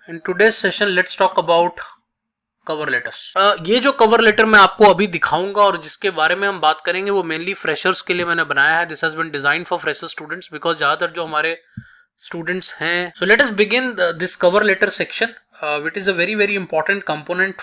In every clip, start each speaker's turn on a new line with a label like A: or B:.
A: In today's session, let's talk about cover letters. ये जो cover letter मैं आपको अभी दिखाऊंगा और जिसके बारे में हम बात करेंगे वो मेनली फ्रेशर्स के लिए मैंने बनाया है। This has been design for fresher students because ज्यादातर जो हमारे स्टूडेंट्स हैं। So let us begin this cover letter section which is a very very important component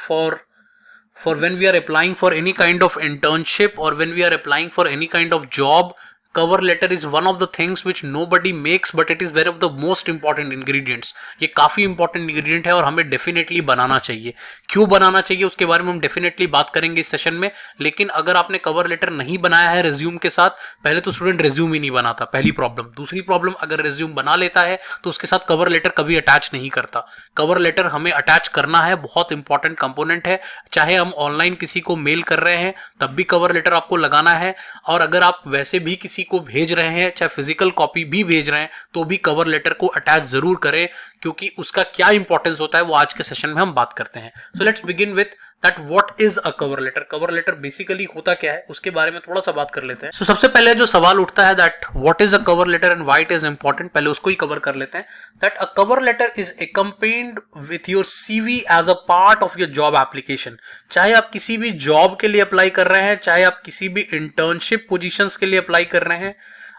A: for when we are applying for any kind of internship or when we are applying for any kind of job. Cover letter is one of the things which nobody makes but it is one of the most important ingredients. ये काफी important ingredient है और हमें definitely बनाना चाहिए। क्यों बनाना चाहिए उसके बारे में हम डेफिनेटली बात करेंगे इस सेशन में। लेकिन अगर आपने कवर लेटर नहीं बनाया है रिज्यूम के साथ, पहले तो स्टूडेंट रिज्यूम ही नहीं बनाता, पहली प्रॉब्लम। दूसरी प्रॉब्लम, अगर रिज्यूम बना लेता है तो उसके साथ कवर लेटर कभी अटैच नहीं करता। कवर लेटर हमें अटैच करना है, बहुत इंपॉर्टेंट कंपोनेंट है। चाहे हम ऑनलाइन किसी को मेल कर रहे हैं तब भी कवर लेटर आपको लगाना है, और अगर आप वैसे भी किसी को भेज रहे हैं, चाहे फिजिकल कॉपी भी भेज रहे हैं, तो भी कवर लेटर को अटैच जरूर करें, क्योंकि उसका क्या इंपॉर्टेंस होता है वो आज के सेशन में हम बात करते हैं। So let's begin with that what is a cover letter. Cover letter basically होता क्या है उसके बारे में थोड़ा सा बात कर लेते हैं। सो सबसे पहले जो सवाल उठता है that what is a cover letter and why it is important, पहले उसको ही कवर कर लेते हैं। That a cover letter is accompanied with your CV as a part of your job application। चाहे आप किसी भी जॉब के लिए अप्लाई कर रहे हैं, चाहे आप किसी भी इंटर्नशिप पोजीशंस के लिए अप्लाई कर रहे हैं,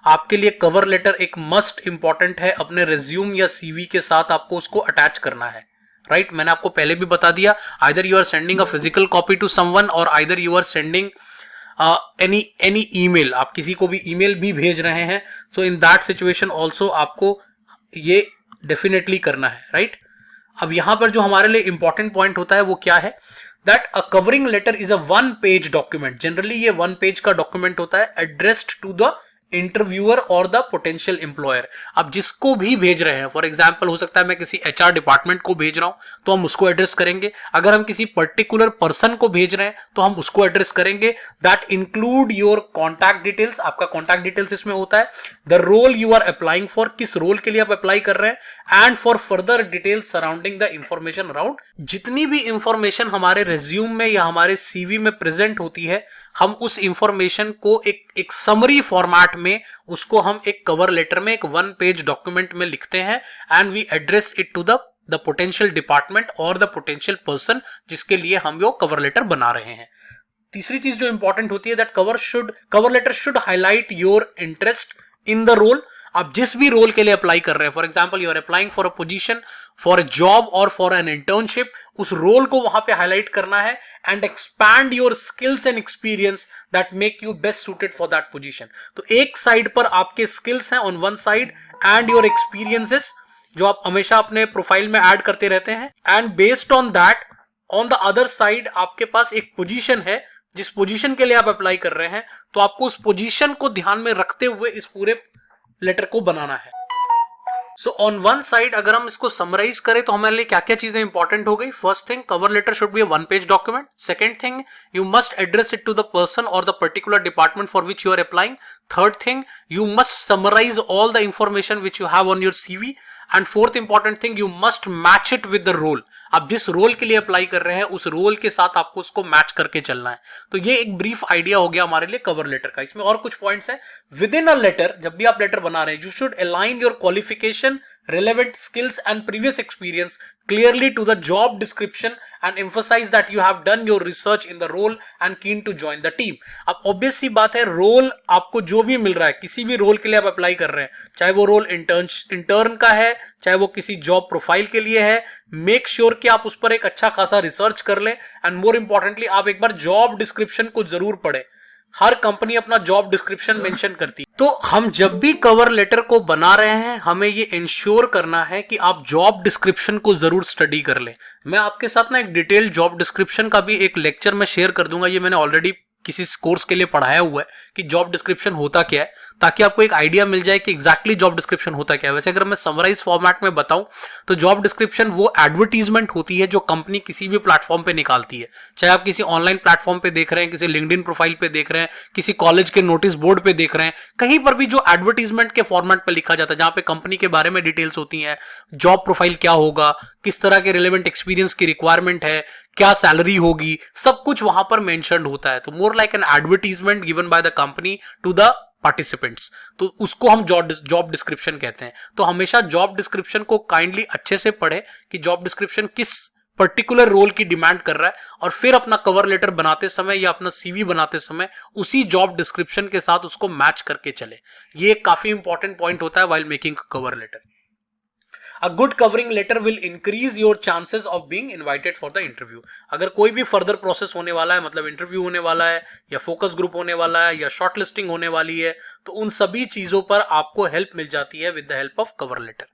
A: आपके लिए कवर लेटर एक मस्ट इंपॉर्टेंट है। अपने रिज्यूम या सीवी के साथ आपको उसको अटैच करना है, राइट। मैंने आपको पहले भी बता दिया, either you are sending a physical copy to someone और either you are sending any email, आप किसी को भी ईमेल भी भेज रहे हैं, so in that situation also आपको ये डेफिनेटली करना है, राइट। अब यहां पर जो हमारे लिए इंपॉर्टेंट पॉइंट होता है वो क्या है, that a covering letter is a 1 page document. Generally ये 1 पेज का डॉक्यूमेंट होता है, एड्रेस्ड टू द इंटरव्यूअर और द पोटेंशियल एम्प्लॉयर। आप जिसको भी भेज रहे हैं, फॉर एग्जांपल हो सकता है मैं किसी एचआर डिपार्टमेंट को भेज रहा हूं तो हम उसको एड्रेस करेंगे। अगर हम किसी पर्टिकुलर पर्सन को भेज रहे हैं तो हम उसको एड्रेस करेंगे। That include your contact details, आपका कॉन्टैक्ट डिटेल्स इसमें होता है, the role you are applying for, किस रोल के लिए आप अप्लाई कर रहे हैं, and for further details surrounding the information around. जितनी भी इंफॉर्मेशन हमारे रिज्यूम में या हमारे सीवी में प्रेजेंट होती है, हम उस इंफॉर्मेशन को एक समरी फॉर्मेट में उसको हम एक कवर लेटर में, एक 1 पेज डॉक्यूमेंट में लिखते हैं, and we address it to the potential department और द पोटेंशियल पर्सन जिसके लिए हम वो कवर लेटर बना रहे हैं। तीसरी चीज जो इंपॉर्टेंट होती है that cover letter should highlight your interest in the role. आप जिस भी रोल के लिए अप्लाई कर रहे हैं, for example you are applying for a position, for a job और फॉर एन इंटर्नशिप, उस रोल को वहां पे हाईलाइट करना है, and expand your skills and experience that make you best suited for that position. तो एक साइड पर आपके स्किल्स हैं on one side, and your experiences जो आप हमेशा अपने प्रोफाइल में ऐड करते रहते हैं, and based on that on the other side आपके पास एक पोजीशन है जिस पोजीशन के लिए आप अप्लाई कर रहे हैं, तो आपको उस पोजीशन को ध्यान में रखते हुए इस पूरे लेटर को बनाना है। सो ऑन वन साइड अगर हम इसको समराइज करें तो हमारे लिए क्या क्या चीजें इंपॉर्टेंट हो गई। First thing, cover letter should be a 1 page document. Second thing, you must address it to the person और the particular department for which you are applying. Third thing, you must summarize all the information which you have on your CV, and fourth important thing, you must match it with the role। आप जिस role के लिए apply कर रहे हैं उस role के साथ आपको उसको मैच करके चलना है। तो ये एक ब्रीफ आइडिया हो गया हमारे लिए कवर लेटर का। इसमें और कुछ पॉइंट्स हैं। विद इन अ लेटर, जब भी आप लेटर बना रहे हैं, you should align your qualification, relevant skills and previous experience clearly to the job description and emphasize that you have done your research in the role and keen to join the team। अब obvious सी बात है, role आपको जो भी मिल रहा है, किसी भी रोल के लिए आप अप्लाई कर रहे हैं, चाहे वो रोल इंटर्न का है, चाहे वो किसी जॉब प्रोफाइल के लिए है, मेक श्योर कि आप उस पर एक अच्छा खासा रिसर्च कर लें, एंड मोर इंपॉर्टेंटली आप एक बार जॉब डिस्क्रिप्शन को जरूर पढ़ें। हर कंपनी अपना जॉब डिस्क्रिप्शन मेंशन करती है। तो हम जब भी कवर लेटर को बना रहे हैं हमें ये इंश्योर करना है कि आप जॉब डिस्क्रिप्शन को जरूर स्टडी कर लें। मैं आपके साथ ना एक डिटेल जॉब डिस्क्रिप्शन का भी एक लेक्चर में शेयर कर दूंगा, ये मैंने ऑलरेडी किसी कोर्स के लिए पढ़ाया हुआ है कि जॉब डिस्क्रिप्शन होता क्या है, ताकि आपको एक आइडिया मिल जाए कि एग्जैक्टली जॉब डिस्क्रिप्शन होता क्या है। वैसे अगर मैं समराइज फॉर्मेट में बताऊं तो जॉब डिस्क्रिप्शन वो एडवर्टीजमेंट होती है जो कंपनी किसी भी प्लेटफॉर्म पे निकालती है। चाहे आप किसी ऑनलाइन प्लेटफॉर्म पे देख रहे हैं, किसी लिंक्डइन प्रोफाइल पे देख रहे हैं, किसी कॉलेज के नोटिस बोर्ड पे देख रहे हैं, कहीं पर भी जो एडवर्टीजमेंट के फॉर्मेट पे लिखा जाता है, जहां पे कंपनी के बारे में डिटेल्स होती हैं, जॉब प्रोफाइल क्या होगा, किस तरह के रिलेवेंट एक्सपीरियंस की रिक्वायरमेंट है, क्या सैलरी होगी, सब कुछ वहां पर मेंशन्ड होता है। तो more like an advertisement given by the company to the participants, तो उसको हम जॉब डिस्क्रिप्शन कहते हैं। तो हमेशा जॉब डिस्क्रिप्शन को काइंडली अच्छे से पढ़े कि जॉब डिस्क्रिप्शन किस पर्टिकुलर रोल की डिमांड कर रहा है, और फिर अपना कवर लेटर बनाते समय या अपना सीवी बनाते समय उसी जॉब डिस्क्रिप्शन के साथ उसको मैच करके चले। ये एक काफी इंपॉर्टेंट पॉइंट होता है while making cover letter. A good covering letter will increase your chances of being invited for the interview. अगर कोई भी फर्दर प्रोसेस होने वाला है, मतलब इंटरव्यू होने वाला है या फोकस ग्रुप होने वाला है या शॉर्ट लिस्टिंग होने वाली है, तो उन सभी चीजों पर आपको हेल्प मिल जाती है with the help of cover letter.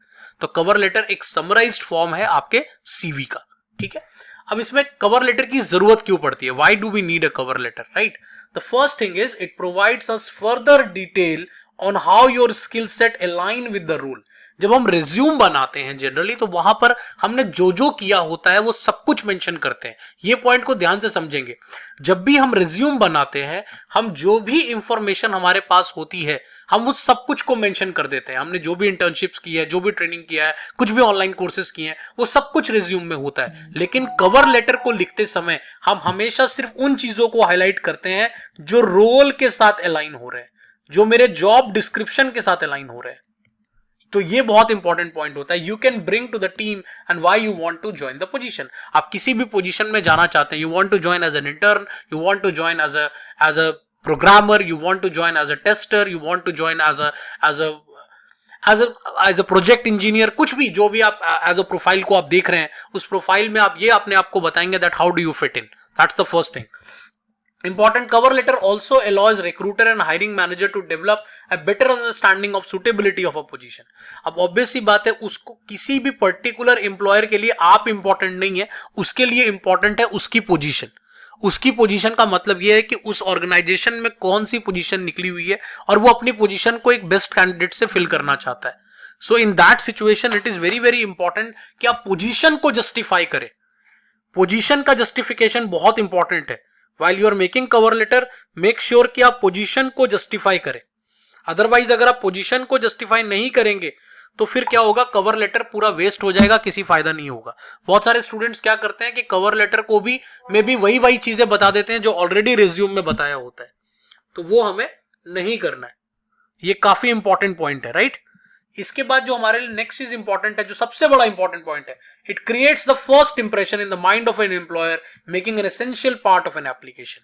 A: तो कवर लेटर एक समराइज्ड फॉर्म है आपके सीवी का, ठीक है। अब इसमें कवर लेटर की जरूरत क्यों पड़ती है? Why do we need a cover letter, right? The first thing is it provides us further detail on how your skill set align with the role. जब हम रिज्यूम बनाते हैं जनरली, तो वहां पर हमने जो जो किया होता है वो सब कुछ मेंशन करते हैं। ये पॉइंट को ध्यान से समझेंगे। जब भी हम रिज्यूम बनाते हैं, हम जो भी इंफॉर्मेशन हमारे पास होती है हम उस सब कुछ को मेंशन कर देते हैं। हमने जो भी इंटर्नशिप्स की है, जो भी ट्रेनिंग किया है, कुछ भी ऑनलाइन कोर्सेज किए हैं, वो सब कुछ रिज्यूम में होता है। लेकिन कवर लेटर को लिखते समय हम हमेशा सिर्फ उन चीजों को हाईलाइट करते हैं जो रोल के साथ अलाइन हो रहे हैं, जो मेरे जॉब डिस्क्रिप्शन के साथ अलाइन हो रहे हैं। तो ये बहुत इंपॉर्टेंट पॉइंट होता है। You can bring to the team and why you want to join the position. आप किसी भी पोजीशन में जाना चाहते हैं, you want to join as an intern, you want to join as a programmer, you want to join as a tester, you want to join as a project engineer, कुछ भी, जो भी आप as a प्रोफाइल को आप देख रहे हैं, उस प्रोफाइल में आप ये अपने आप को बताएंगे that how do you fit in. That's the first thing. Important, cover letter also allows recruiter and hiring manager to develop a better understanding of suitability of a position. अब ऑब्वियस सी बात है, उसको किसी भी पर्टिकुलर एम्प्लॉयर के लिए आप important नहीं है, उसके लिए इंपॉर्टेंट है उसकी पोजीशन। उसकी पोजीशन का मतलब यह है कि उस ऑर्गेनाइजेशन में कौन सी पोजीशन निकली हुई है और वो अपनी पोजीशन को एक बेस्ट कैंडिडेट से फिल करना चाहता है। So in that situation it is very very important कि आप पोजीशन को जस्टिफाई करें। पोजीशन का जस्टिफिकेशन बहुत इंपॉर्टेंट है। While you are making cover letter, make sure कि आप पोजीशन को जस्टिफाई करें। अदरवाइज अगर आप पोजीशन को जस्टिफाई नहीं करेंगे तो फिर क्या होगा, कवर लेटर पूरा वेस्ट हो जाएगा, किसी फायदा नहीं होगा। बहुत सारे स्टूडेंट्स क्या करते हैं कि कवर लेटर को भी में भी वही चीजें बता देते हैं जो ऑलरेडी रिज्यूम में बताया होता है, तो वो हमें नहीं करना है। ये काफी इंपॉर्टेंट पॉइंट है, राइट? इसके बाद जो हमारे लिए नेक्स्ट चीज इंपॉर्टेंट है, जो सबसे बड़ा इंपॉर्टेंट पॉइंट है, it creates the first impression in the mind of an employer, making an essential part of an application.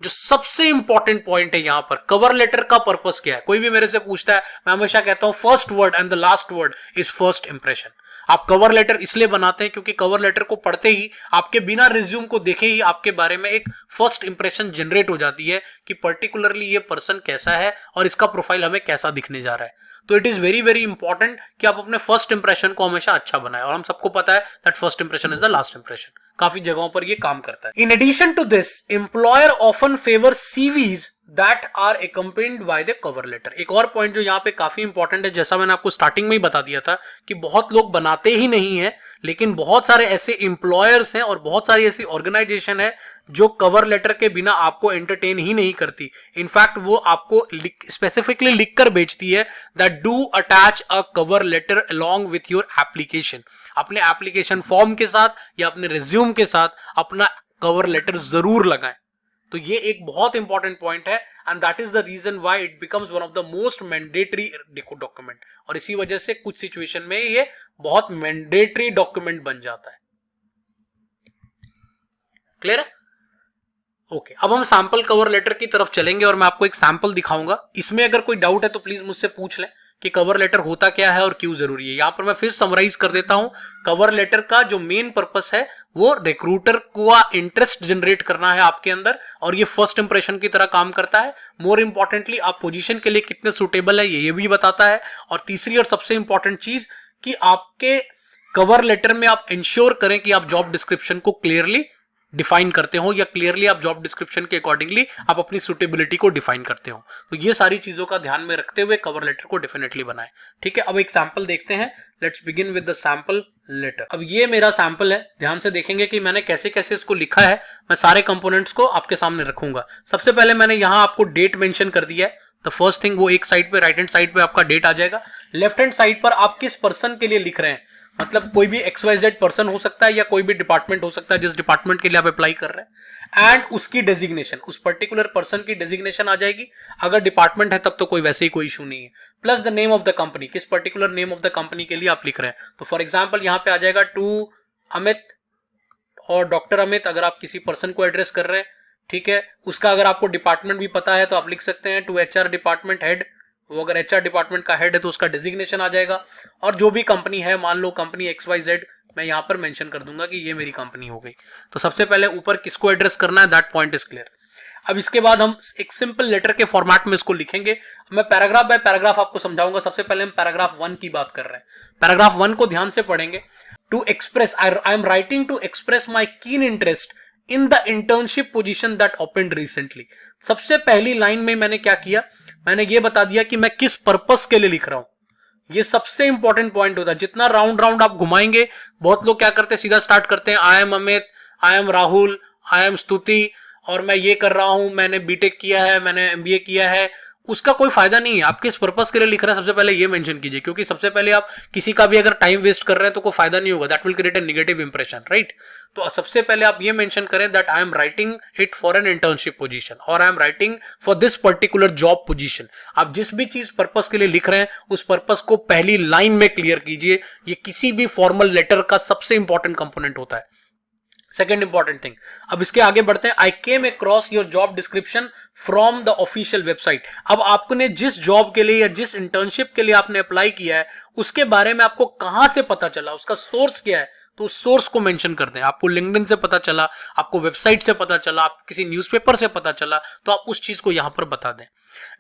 A: जो सबसे इंपॉर्टेंट पॉइंट है यहां पर, कवर लेटर का पर्पस क्या है? कोई भी मेरे से पूछता है, मैं हमेशा कहता हूं first word and the last word is first impression. आप कवर लेटर इसलिए बनाते हैं क्योंकि कवर लेटर को पढ़ते ही, आपके बिना रिज्यूम को देखे ही आपके बारे में एक फर्स्ट इंप्रेशन जनरेट हो जाती है कि पर्टिकुलरली ये पर्सन कैसा है और इसका प्रोफाइल हमें कैसा दिखने जा रहा है। तो it is very very important कि आप अपने फर्स्ट इंप्रेशन को हमेशा अच्छा बनाएं, और हम सबको पता है that first impression is the last impression. काफी जगहों पर ये काम करता है। In addition to this, employer often favour CVs that are accompanied by the cover letter. एक और पॉइंट जो यहाँ पे काफी इंपॉर्टेंट है, जैसा मैंने आपको स्टार्टिंग में ही बता दिया था कि बहुत लोग बनाते ही नहीं है, लेकिन बहुत सारे ऐसे एम्प्लॉयर्स हैं और बहुत सारी ऐसी ऑर्गेनाइजेशन है जो कवर लेटर के बिना आपको एंटरटेन ही नहीं करती। इनफैक्ट वो आपको स्पेसिफिकली लिखकर भेजती है that do attach a cover letter along with your application. अपने एप्लीकेशन फॉर्म के साथ या अपने रिज्यूम के साथ अपना कवर लेटर जरूर लगाएं। तो ये एक बहुत इंपॉर्टेंट पॉइंट है, and that is the reason why it becomes one of the most mandatory document. और इसी वजह से कुछ सिचुएशन में ये बहुत मैंडेटरी डॉक्यूमेंट बन जाता है। क्लियर है? ओके, अब हम सैंपल कवर लेटर की तरफ चलेंगे और मैं आपको एक सैंपल दिखाऊंगा। इसमें अगर कोई डाउट है तो प्लीज मुझसे पूछ लें कि कवर लेटर होता क्या है और क्यों जरूरी है। यहां पर मैं फिर समराइज कर देता हूं। कवर लेटर का जो मेन पर्पस है वो रिक्रूटर को इंटरेस्ट जनरेट करना है आपके अंदर, और ये फर्स्ट इंप्रेशन की तरह काम करता है। मोर इंपॉर्टेंटली आप पोजीशन के लिए कितने सुटेबल है ये भी बताता है। और तीसरी और सबसे इंपॉर्टेंट चीज कि आपके कवर लेटर में आप इंश्योर करें कि आप जॉब डिस्क्रिप्शन को क्लियरली डिफाइन करते हो, या क्लियरली आप जॉब डिस्क्रिप्शन के अकॉर्डिंगली आप अपनी सुटेबिलिटी को डिफाइन करते हो। तो ये सारी चीजों का ध्यान में रखते हुए कवर लेटर को डेफिनेटली बनाएं। ठीक है, अब एक सैंपल देखते हैं। Let's begin with the sample letter. अब ये मेरा सैंपल है, ध्यान से देखेंगे कि मैंने कैसे कैसे इसको लिखा है। मैं सारे कंपोनेंट्स को आपके सामने रखूंगा। सबसे पहले मैंने यहां आपको डेट मेंशन कर दिया है। द फर्स्ट थिंग, वो एक साइड पे, राइट हैंड साइड पे आपका डेट आ जाएगा। लेफ्ट हैंड साइड पर आप किस पर्सन के लिए लिख रहे हैं मतलब कोई भी XYZ पर्सन हो सकता है या कोई भी डिपार्टमेंट हो सकता है जिस डिपार्टमेंट के लिए आप अप्लाई कर रहे हैं, एंड उसकी डेजिग्नेशन, उस पर्टिकुलर पर्सन की डेजिग्नेशन आ जाएगी। अगर डिपार्टमेंट है तब तो कोई वैसे ही कोई इशू नहीं है। Plus the name of the company, किस particular name of the company के लिए आप लिख रहे हैं। तो फॉर एग्जाम्पल यहाँ पे आ जाएगा टू अमित और डॉक्टर अमित, अगर आप किसी पर्सन को एड्रेस कर रहे हैं, ठीक है। उसका अगर आपको डिपार्टमेंट भी पता है तो आप लिख सकते हैं टू HR डिपार्टमेंट हेड, वो अगर HR डिपार्टमेंट का हेड है तो उसका डेजिग्नेशन आ जाएगा। और जो भी कंपनी है, मान लो कंपनी XYZ, मैं यहां पर मेंशन कर दूंगा कि ये मेरी कंपनी हो गई। तो सबसे पहले ऊपर किसको एड्रेस करना है, दैट पॉइंट इज क्लियर। अब इसके बाद हम एक सिंपल लेटर के फॉर्मेट में इसको लिखेंगे। मैं पैराग्राफ बाय पैराग्राफ आपको समझाऊंगा। सबसे पहले हम पैराग्राफ 1 की बात कर रहे हैं। पैराग्राफ 1 को ध्यान से पढ़ेंगे। To express, I am writing to express my keen interest in the internship position that opened recently. सबसे पहली लाइन में मैंने क्या किया, मैंने ये बता दिया कि मैं किस पर्पस के लिए लिख रहा हूं। ये सबसे इंपॉर्टेंट पॉइंट होता है। जितना राउंड राउंड आप घुमाएंगे, बहुत लोग क्या करते हैं, सीधा स्टार्ट करते हैं, I am Amit, I am Rahul, I am स्तुति, और मैं ये कर रहा हूं, मैंने बीटेक किया है, मैंने MBA किया है। उसका कोई फायदा नहीं है। आप किस पर्पस के लिए लिख रहे हैं सबसे पहले ये मेंशन कीजिए, क्योंकि सबसे पहले आप किसी का भी अगर टाइम वेस्ट कर रहे हैं तो कोई फायदा नहीं होगा, that will create a negative impression, right. तो सबसे पहले आप ये मेंशन करें that I am writing it for an internship position और I am writing for this particular job position. आप जिस भी चीज पर्पस के लिए लिख रहे हैं उस पर्पस को पहली लाइन में क्लियर कीजिए। ये किसी भी फॉर्मल लेटर का सबसे इंपॉर्टेंट कंपोनेंट होता है। सेकेंड इंपॉर्टेंट थिंग, अब इसके आगे बढ़ते हैं। I came across your job description from the official website. अब आपने जिस जॉब के लिए या जिस इंटर्नशिप के लिए आपने अप्लाई किया है उसके बारे में आपको कहां से पता चला, उसका सोर्स क्या है, तो उस सोर्स को मेंशन कर दें। आपको लिंक्डइन से पता चला, आपको वेबसाइट से पता चला, आप किसी न्यूज़पेपर से पता चला, तो आप उस चीज को यहां पर बता दें।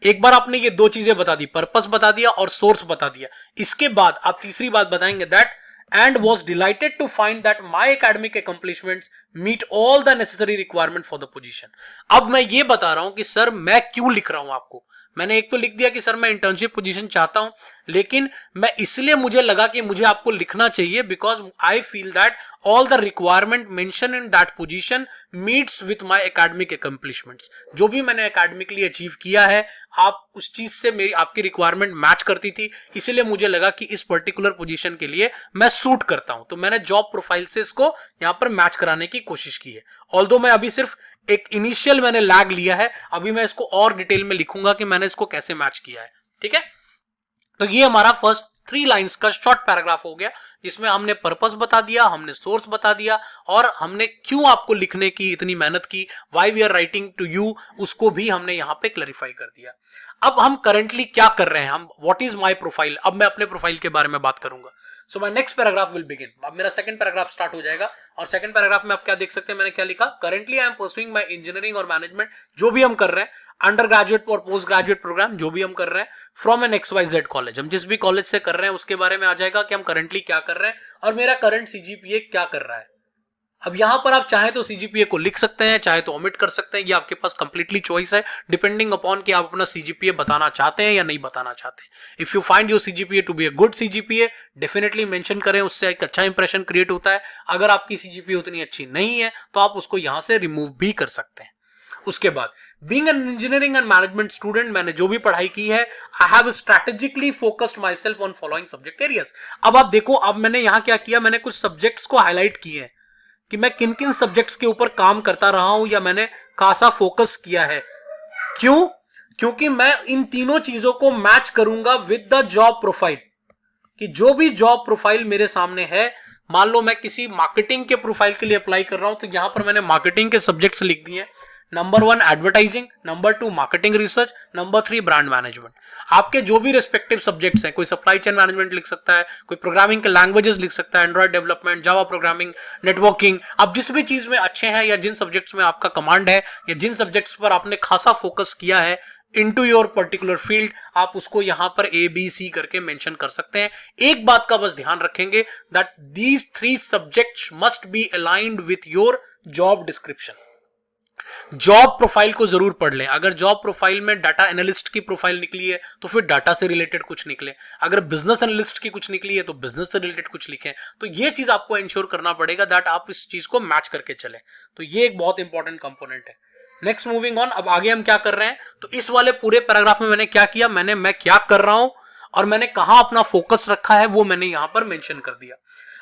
A: एक बार आपने ये दो चीजें बता दी, पर्पस बता दिया और सोर्स बता दिया। इसके बाद आप तीसरी बात बताएंगे that and was delighted to find that my academic accomplishments meet all the necessary requirement for the position। अब मैं ये बता रहा हूं कि सर मैं क्यों लिख रहा हूं आपको। मैंने एक तो लिख दिया कि सर मैं इंटर्नशिप पोजीशन चाहता हूं, लेकिन मैं इसलिए मुझे लगा कि मुझे आपको लिखना चाहिए because I feel that all the requirement mention in that position meets with my academic accomplishments. जो भी मैंने एकेडमिकली अचीव किया है, आप उस चीज से मेरी आपकी रिक्वायरमेंट मैच करती थी, इसलिए मुझे लगा कि इस पर्टिकुलर पोजीशन के लिए मैं सूट करता हूं। तो मैंने जॉब प्रोफाइल से इसको यहां पर मैच कराने की कोशिश की है। ऑल्दो मैं अभी सिर्फ एक इनिशियल मैंने लैग लिया है, अभी मैं इसको और डिटेल में लिखूंगा कि मैंने इसको कैसे मैच किया है, ठीक है। तो ये हमारा फर्स्ट 3 लाइंस का शॉर्ट पैराग्राफ हो गया, जिसमें हमने पर्पस बता दिया, हमने सोर्स बता दिया और हमने क्यों आपको लिखने की इतनी मेहनत की, why we are writing to you, उसको भी हमने यहां पे क्लैरिफाई कर दिया। अब हम करंटली क्या कर रहे हैं, हम व्हाट इज माय प्रोफाइल, अब मैं अपने प्रोफाइल के बारे में बात करूंगा। So my next paragraph will begin. अब मेरा सेकंड पैराग्राफ स्टार्ट हो जाएगा और सेकंड पैराग्राफ में आप क्या देख सकते हैं, मैंने क्या लिखा, currently I am pursuing my engineering और मैनेजमेंट, जो भी हम कर रहे हैं, अंडर ग्रेजुएट और पोस्ट ग्रेजुएट प्रोग्राम जो भी हम कर रहे हैं, फ्रॉम एन XYZ कॉलेज। हम जिस भी कॉलेज से कर रहे हैं उसके बारे में आ जाएगा कि हम करंटली क्या कर रहे हैं और मेरा करंट CGPA क्या कर रहा है। अब यहां पर आप चाहे तो CGPA को लिख सकते हैं, चाहे तो ओमिट कर सकते हैं, ये आपके पास कंप्लीटली चॉइस है, डिपेंडिंग अपॉन कि आप अपना CGPA बताना चाहते हैं या नहीं बताना चाहते। If you find your CGPA to be a good CGPA, definitely mention करें, उससे एक अच्छा इंप्रेशन क्रिएट होता है। अगर आपकी CGPA उतनी अच्छी नहीं है तो आप उसको यहां से रिमूव भी कर सकते हैं। उसके बाद being an engineering and management student, मैंने जो भी पढ़ाई की है, I have strategically focused my self on following subject areas. अब आप देखो, अब मैंने यहां क्या किया, मैंने कुछ सब्जेक्ट्स को हाईलाइट किए हैं कि मैं किन किन सब्जेक्ट्स के ऊपर काम करता रहा हूं या मैंने खासा फोकस किया है। क्यों? क्योंकि मैं इन तीनों चीजों को मैच करूंगा विद द जॉब प्रोफाइल, कि जो भी जॉब प्रोफाइल मेरे सामने है, मान लो मैं किसी मार्केटिंग के प्रोफाइल के लिए अप्लाई कर रहा हूं तो यहां पर मैंने मार्केटिंग के सब्जेक्ट्स लिख दिए। Number 1 advertising, number 2 marketing research, number 3 brand management. आपके जो भी रिस्पेक्टिव सब्जेक्ट्स हैं, कोई सप्लाई चेन मैनेजमेंट लिख सकता है, कोई प्रोग्रामिंग के लैंग्वेजेस लिख सकता है, Android development, Java programming, networking. आप जिस भी चीज में अच्छे हैं या जिन सब्जेक्ट्स में आपका कमांड है या जिन सब्जेक्ट्स पर आपने खासा फोकस किया है इनटू योर पर्टिकुलर फील्ड, आप उसको यहां पर ABC करके मेंशन कर सकते हैं। एक बात का बस ध्यान रखेंगे that these 3 subjects must be aligned with your job description. Job profile को जरूर पढ़ लें। अगर जॉब प्रोफाइल में डाटा एनालिस्ट की प्रोफाइल निकली है तो फिर डाटा से रिलेटेड कुछ निकले, अगर बिजनेस एनालिस्ट की कुछ निकली है तो बिजनेस से रिलेटेड कुछ लिखें। तो ये चीज आपको इंश्योर करना पड़ेगा दैट आप इस चीज को मैच करके चले। तो ये एक बहुत इंपॉर्टेंट कंपोनेंट है। नेक्स्ट मूविंग ऑन, अब आगे हम क्या कर रहे हैं, तो इस वाले पूरे पैराग्राफ में मैंने क्या किया, मैं क्या कर रहा हूं और मैंने कहां अपना फोकस रखा है वो मैंने यहां पर मेंशन कर दिया।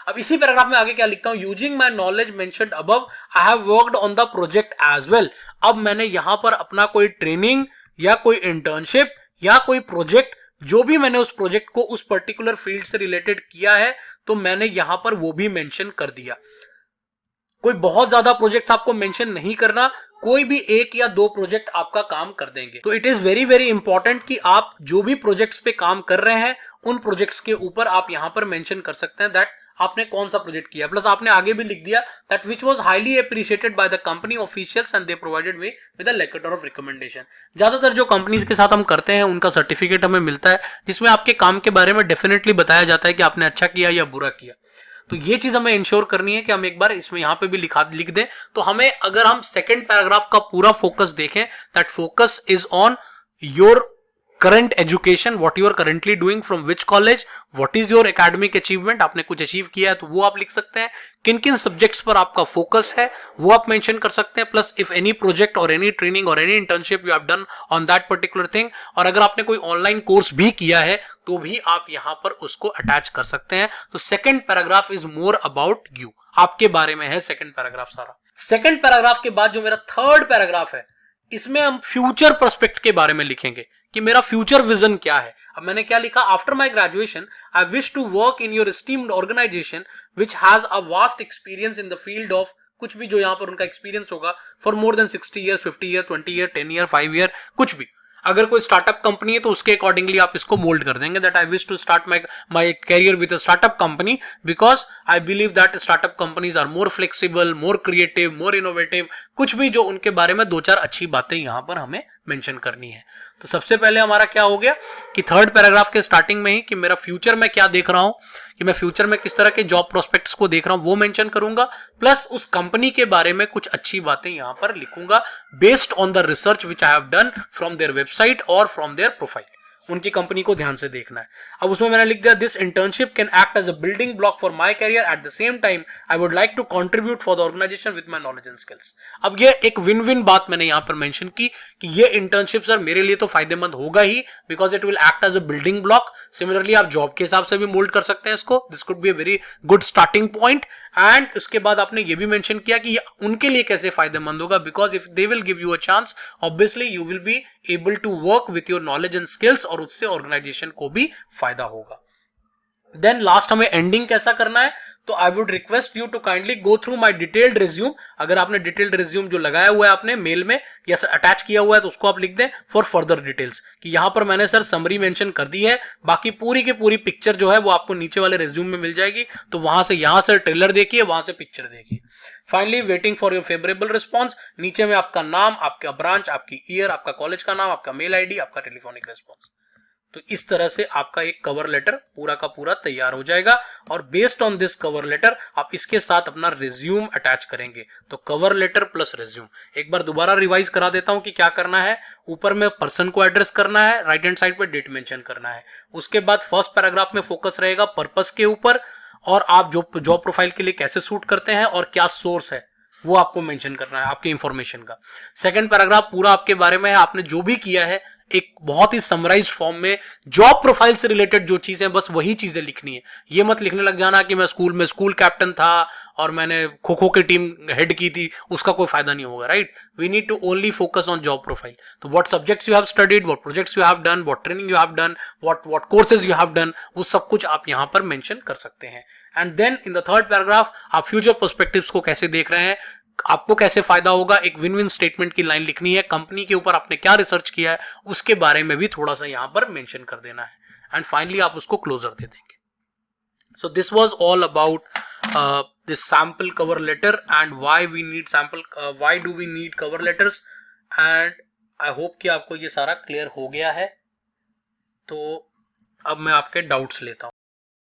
A: अब इसी पैराग्राफ में आगे क्या लिखता हूं, using my knowledge mentioned above I have worked on the project as well. अब मैंने यहां पर अपना कोई ट्रेनिंग या कोई इंटर्नशिप या कोई प्रोजेक्ट, जो भी मैंने उस प्रोजेक्ट को उस पर्टिकुलर फील्ड से रिलेटेड किया है, तो मैंने यहां पर वो भी मेंशन कर दिया। कोई बहुत ज्यादा प्रोजेक्ट्स आपको मेंशन नहीं करना, कोई भी एक या दो प्रोजेक्ट आपका काम कर देंगे। तो it is very very important कि आप जो भी प्रोजेक्ट्स पे काम कर रहे हैं उन प्रोजेक्ट्स के ऊपर आप यहां पर मेंशन कर सकते हैं दैट आपने कौन सा प्रोजेक्ट किया, प्लस आपने आगे भी लिख दिया that which was highly appreciated by the company officials and they provided me with a letter of recommendation. ज्यादातर जो कंपनीज के साथ हम करते हैं उनका सर्टिफिकेट हमें मिलता है जिसमें आपके काम के बारे में डेफिनेटली बताया जाता है कि आपने अच्छा किया या बुरा किया। तो ये चीज हमें इंश्योर करनी है कि हम एक बार इसमें यहां पे भी लिख दें। तो हमें, अगर हम सेकंड पैराग्राफ का पूरा फोकस देखें, that focus is on your current education, what you are currently doing, from which college, what is your academic achievement, आपने कुछ अचीव किया है तो वो आप लिख सकते हैं, किन किन सब्जेक्ट्स पर आपका फोकस है वो आप मेंशन कर सकते हैं, प्लस इफ एनी प्रोजेक्ट और एनी ट्रेनिंग और any internship you have done on that particular thing, और अगर आपने कोई ऑनलाइन कोर्स भी किया है तो भी आप यहां पर उसको अटैच कर सकते हैं। तो second paragraph is more about you, आपके बारे में है सेकंड पैराग्राफ सारा। सेकंड पैराग्राफ के बाद जो मेरा थर्ड पैराग्राफ है, इसमें हम फ्यूचर पर्सपेक्ट के बारे में लिखेंगे कि मेरा फ्यूचर विजन क्या है। अब मैंने क्या लिखा, after my graduation I wish to work in your esteemed organisation which has a vast experience in the field of, कुछ भी जो यहां पर उनका एक्सपीरियंस होगा, for more than 60 years, 50 year, 20 year, 10 year, 5 year, कुछ भी। अगर कोई स्टार्टअप कंपनी है तो उसके अकॉर्डिंगली आप इसको मोल्ड कर देंगे that I wish to start my career with a startup company because I believe that startup companies are more flexible, more creative, more innovative, कुछ भी जो उनके बारे में दो चार अच्छी बातें यहां पर हमें मेंशन करनी है। तो सबसे पहले हमारा क्या हो गया कि थर्ड पैराग्राफ के स्टार्टिंग में ही कि मेरा फ्यूचर में क्या देख रहा हूं, कि मैं फ्यूचर में किस तरह के जॉब प्रोस्पेक्ट्स को देख रहा हूं वो मेंशन करूंगा, प्लस उस कंपनी के बारे में कुछ अच्छी बातें यहां पर लिखूंगा based on the research which I have done from their website और फ्रॉम देयर प्रोफाइल। उनकी कंपनी को ध्यान से देखना है। अब उसमें मैंने लिख दिया this internship can act as a building block for my career, at the same time I would like to contribute for the organisation with my knowledge and skills. अब ये एक विन विन बात मैंने यहां पर मेंशन की कि ये इंटर्नशिप सर मेरे लिए तो फायदेमंद होगा ही because it will act as a building block. Similarly आप जॉब के हिसाब से भी मोल्ड कर सकते हैं इसको, this could be a very good starting point. And उसके बाद आपने ये भी मेंशन किया कि ये उनके लिए कैसे फायदेमंद होगा because if they will give you a chance obviously you will be able to work with your knowledge and skills और उससे ऑर्गेनाइजेशन को भी फायदा होगा। देन लास्ट हमें एंडिंग कैसा करना है, तो I would request you to kindly go through my detailed resume. अगर आपने डिटेल्ड रिज्यूम जो लगाया हुआ है आपने मेल में या अटैच किया हुआ है तो उसको आप लिख दें फॉर फर्दर डिटेल्स कि यहां पर मैंने सर समरी मेंशन कर दी है, बाकी पूरी की पूरी पिक्चर जो है वो आपको नीचे वाले रिज्यूम में मिल जाएगी। तो वहां से यहां से ट्रेलर देखिए, वहां से पिक्चर देखिए। Finally waiting for your favourable response, नीचे में आपका नाम, आपका ब्रांच, आपकी ईयर, आपका कॉलेज का नाम, आपका मेल आईडी, आपका टेलीफोनिक रिस्पॉन्स। तो इस तरह से आपका एक कवर लेटर पूरा का पूरा तैयार हो जाएगा और based on this cover letter आप इसके साथ अपना रिज्यूम अटैच करेंगे। तो कवर लेटर प्लस रिज्यूम, एक बार दोबारा रिवाइज करा देता हूं कि क्या करना है। ऊपर में पर्सन को एड्रेस करना है, राइट हैंड साइड पे डेट मेंशन करना है। उसके बाद फर्स्ट पैराग्राफ में फोकस रहेगा पर्पस के ऊपर और आप जो जॉब प्रोफाइल के लिए कैसे सूट करते हैं और क्या सोर्स है वो आपको मेंशन करना है आपके इंफॉर्मेशन का। सेकंड पैराग्राफ पूरा आपके बारे में है, आपने जो भी किया है एक बहुत ही समराइज्ड फॉर्म में जॉब प्रोफाइल से रिलेटेड जो चीजें बस वही चीजें लिखनी है। ये मत लिखने लग जाना कि मैं स्कूल में स्कूल कैप्टन था और मैंने खो खो की टीम हेड की थी, उसका कोई फायदा नहीं होगा, right. We need to only focus on job profile. तो what subjects you have studied, what projects you have done, what training you have done, what courses you have done, वो सब कुछ आप यहां पर मेंशन कर सकते हैं। And then in the third paragraph आप फ्यूचर पर्सपेक्टिव्स को कैसे देख रहे हैं, आपको कैसे फायदा होगा, एक विन विन स्टेटमेंट की लाइन लिखनी है। कंपनी के ऊपर आपने क्या रिसर्च किया है उसके बारे में भी थोड़ा सा यहां पर मेंशन कर देना है। एंड फाइनली आप उसको क्लोजर दे देंगे। So this was all about this sample cover letter and why we need sample, why do we need cover letters. And I hope कि आपको ये सारा क्लियर हो गया है। तो अब मैं आपके डाउट्स लेता हूं।